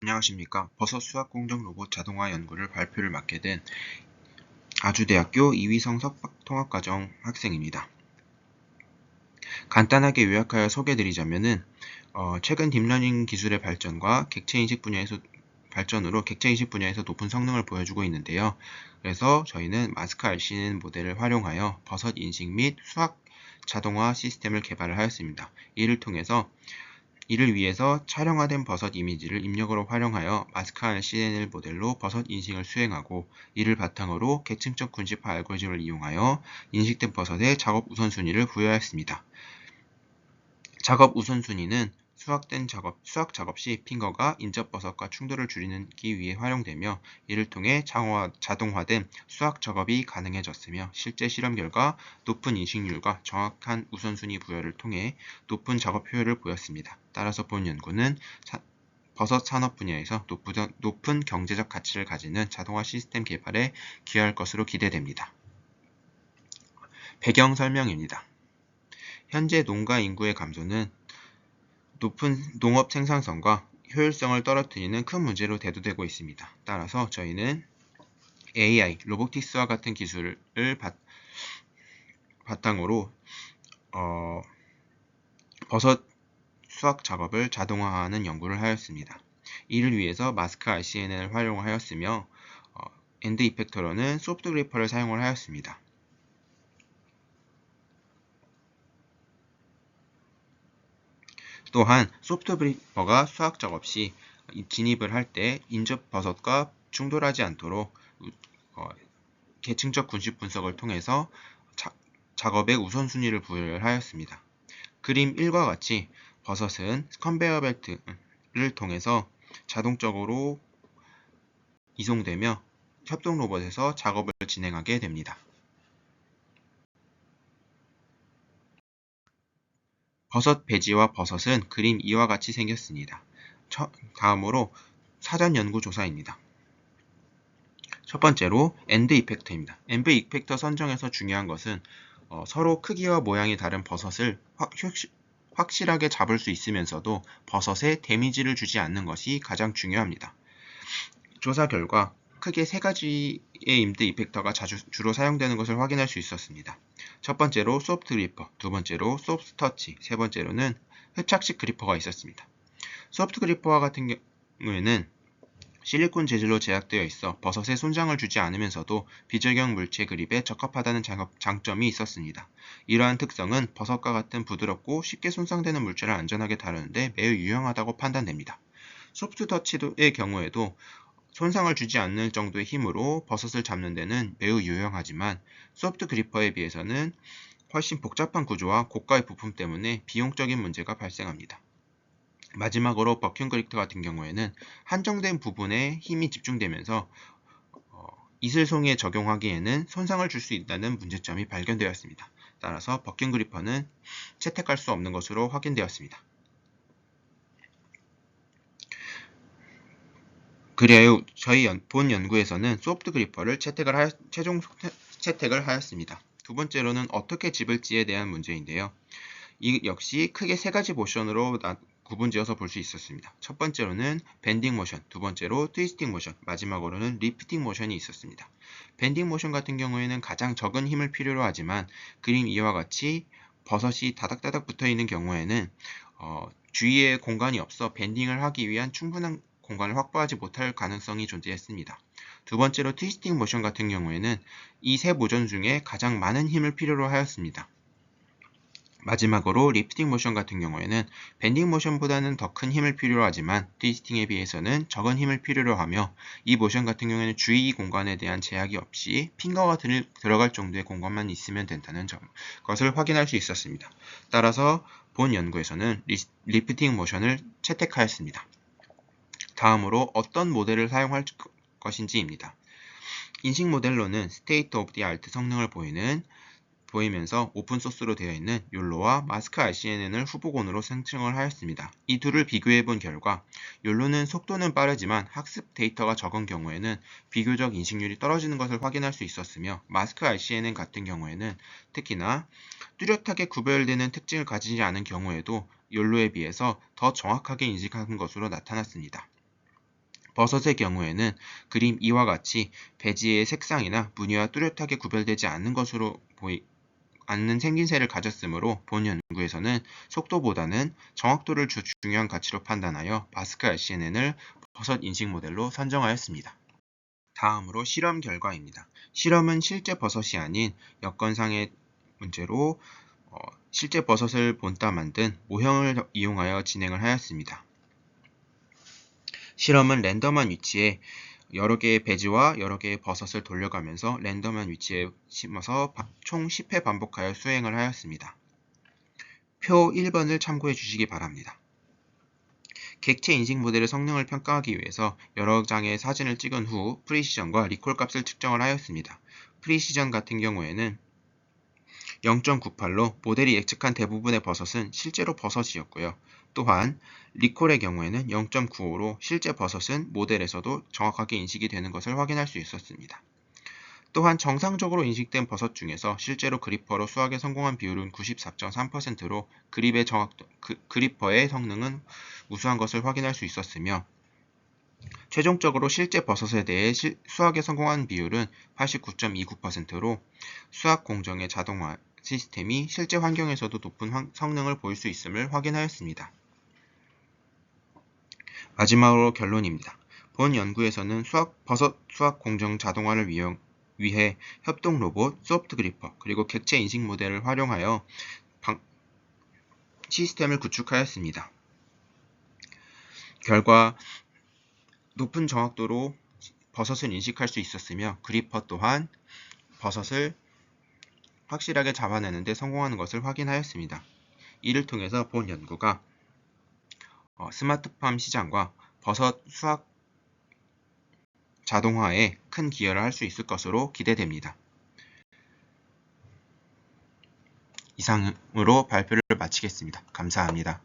안녕하십니까. 버섯 수학 공정 로봇 자동화 연구를 발표를 맡게 된 아주대학교 이위성석 통합과정 학생입니다. 간단하게 요약하여 소개드리자면은 최근 딥러닝 기술의 발전과 객체인식 분야에서 발전으로 객체인식 분야에서 높은 성능을 보여주고 있는데요. 그래서 저희는 마스크 RCN 모델을 활용하여 버섯 인식 및 수학 자동화 시스템을 개발을 하였습니다. 이를 위해서 촬영화된 버섯 이미지를 입력으로 활용하여 마스크 RCN 모델로 버섯 인식을 수행하고, 이를 바탕으로 계층적 군집화 알고리즘을 이용하여 인식된 버섯의 작업 우선순위를 부여하였습니다. 작업 우선순위는 수학 작업 시 핑거가 인접 버섯과 충돌을 줄이기 위해 활용되며, 이를 통해 자동화된 수학 작업이 가능해졌으며, 실제 실험 결과 높은 인식률과 정확한 우선순위 부여를 통해 높은 작업 효율을 보였습니다. 따라서 본 연구는 버섯 산업 분야에서 높은 경제적 가치를 가지는 자동화 시스템 개발에 기여할 것으로 기대됩니다. 배경 설명입니다. 현재 농가 인구의 감소는 높은 농업 생산성과 효율성을 떨어뜨리는 큰 문제로 대두되고 있습니다. 따라서 저희는 AI, 로보틱스와 같은 기술을 바탕으로 버섯 수학 작업을 자동화하는 연구를 하였습니다. 이를 위해서 마스크 RCN을 활용하였으며, 엔드 이펙터로는 소프트 그래퍼를 사용을 하였습니다. 또한 소프트 그래퍼가 수학 작업 시 진입을 할 때 인접 버섯과 충돌하지 않도록 계층적 군집 분석을 통해서 작업의 우선순위를 부여를 하였습니다. 그림 1과 같이 버섯은 컨베이어 벨트를 통해서 자동적으로 이송되며 협동 로봇에서 작업을 진행하게 됩니다. 버섯 배지와 버섯은 그림 2와 같이 생겼습니다. 다음으로 사전 연구 조사입니다. 첫 번째로 엔드 이펙터입니다. 엔드 이펙터 선정에서 중요한 것은 서로 크기와 모양이 다른 버섯을 확실하게 잡을 수 있으면서도 버섯에 데미지를 주지 않는 것이 가장 중요합니다. 조사 결과 크게 세 가지의 엔드 이펙터가 주로 사용되는 것을 확인할 수 있었습니다. 첫 번째로 소프트 그리퍼, 두 번째로 소프트 터치, 세 번째로는 흡착식 그리퍼가 있었습니다. 소프트 그리퍼와 같은 경우에는 실리콘 재질로 제작되어 있어 버섯에 손상을 주지 않으면서도 비적용 물체 그립에 적합하다는 장점이 있었습니다. 이러한 특성은 버섯과 같은 부드럽고 쉽게 손상되는 물체를 안전하게 다루는데 매우 유용하다고 판단됩니다. 소프트 터치의 경우에도 손상을 주지 않을 정도의 힘으로 버섯을 잡는 데는 매우 유용하지만, 소프트 그리퍼에 비해서는 훨씬 복잡한 구조와 고가의 부품 때문에 비용적인 문제가 발생합니다. 마지막으로 버큐 그립터 같은 경우에는 한정된 부분에 힘이 집중되면서 이슬송이에 적용하기에는 손상을 줄 수 있다는 문제점이 발견되었습니다. 따라서 버큐 그리퍼는 채택할 수 없는 것으로 확인되었습니다. 그래요, 저희 본 연구에서는 소프트 그리퍼를 최종 채택을 하였습니다. 두 번째로는 어떻게 집을지에 대한 문제인데요. 이 역시 크게 세 가지 모션으로 구분지어서 볼 수 있었습니다. 첫 번째로는 밴딩 모션, 두 번째로 트위스팅 모션, 마지막으로는 리프팅 모션이 있었습니다. 밴딩 모션 같은 경우에는 가장 적은 힘을 필요로 하지만, 그림 2와 같이 버섯이 다닥다닥 붙어 있는 경우에는 주위에 공간이 없어 밴딩을 하기 위한 충분한 공간을 확보하지 못할 가능성이 존재했습니다. 두 번째로 트위스팅 모션 같은 경우에는 이 세 모션 중에 가장 많은 힘을 필요로 하였습니다. 마지막으로 리프팅 모션 같은 경우에는 밴딩 모션보다는 더 큰 힘을 필요로 하지만 트위스팅에 비해서는 적은 힘을 필요로 하며, 이 모션 같은 경우에는 주위 공간에 대한 제약이 없이 핑거가 들어갈 정도의 공간만 있으면 된다는 것을 확인할 수 있었습니다. 따라서 본 연구에서는 리프팅 모션을 채택하였습니다. 다음으로 어떤 모델을 사용할 것인지입니다. 인식 모델로는 스테이트 오브 디 아트 성능을 보이면서 오픈소스로 되어 있는 욜로와 마스크 RCN을 후보군으로 선정을 하였습니다. 이 둘을 비교해 본 결과 욜로는 속도는 빠르지만 학습 데이터가 적은 경우에는 비교적 인식률이 떨어지는 것을 확인할 수 있었으며, 마스크 RCN 같은 경우에는 특히나 뚜렷하게 구별되는 특징을 가지지 않은 경우에도 욜로에 비해서 더 정확하게 인식하는 것으로 나타났습니다. 버섯의 경우에는 그림 2와 같이 배지의 색상이나 무늬와 뚜렷하게 구별되지 않는 것으로 않는 생김새를 가졌으므로 본 연구에서는 속도보다는 정확도를 중요한 가치로 판단하여 바스크 RCNN을 버섯 인식 모델로 선정하였습니다. 다음으로 실험 결과입니다. 실험은 실제 버섯이 아닌 여건상의 문제로 실제 버섯을 본따 만든 모형을 이용하여 진행을 하였습니다. 실험은 랜덤한 위치에 여러 개의 배지와 여러 개의 버섯을 돌려가면서 랜덤한 위치에 심어서 총 10회 반복하여 수행을 하였습니다. 표 1번을 참고해 주시기 바랍니다. 객체 인식 모델의 성능을 평가하기 위해서 여러 장의 사진을 찍은 후 프리시전과 리콜 값을 측정을 하였습니다. 프리시전 같은 경우에는 0.98로 모델이 예측한 대부분의 버섯은 실제로 버섯이었고요. 또한 리콜의 경우에는 0.95로 실제 버섯은 모델에서도 정확하게 인식이 되는 것을 확인할 수 있었습니다. 또한 정상적으로 인식된 버섯 중에서 실제로 그리퍼로 수확에 성공한 비율은 94.3%로 그리퍼의 성능은 우수한 것을 확인할 수 있었으며 최종적으로 실제 버섯에 대해 수확에 성공한 비율은 89.29%로 수확 공정의 자동화 시스템이 실제 환경에서도 높은 성능을 보일 수 있음을 확인하였습니다. 마지막으로 결론입니다. 본 연구에서는 버섯 수확 공정 자동화를 위해 협동 로봇, 소프트 그리퍼, 그리고 객체 인식 모델을 활용하여 시스템을 구축하였습니다. 결과 높은 정확도로 버섯을 인식할 수 있었으며 그리퍼 또한 버섯을 확실하게 잡아내는 데 성공하는 것을 확인하였습니다. 이를 통해서 본 연구가 스마트팜 시장과 버섯 수확 자동화에 큰 기여를 할 수 있을 것으로 기대됩니다. 이상으로 발표를 마치겠습니다. 감사합니다.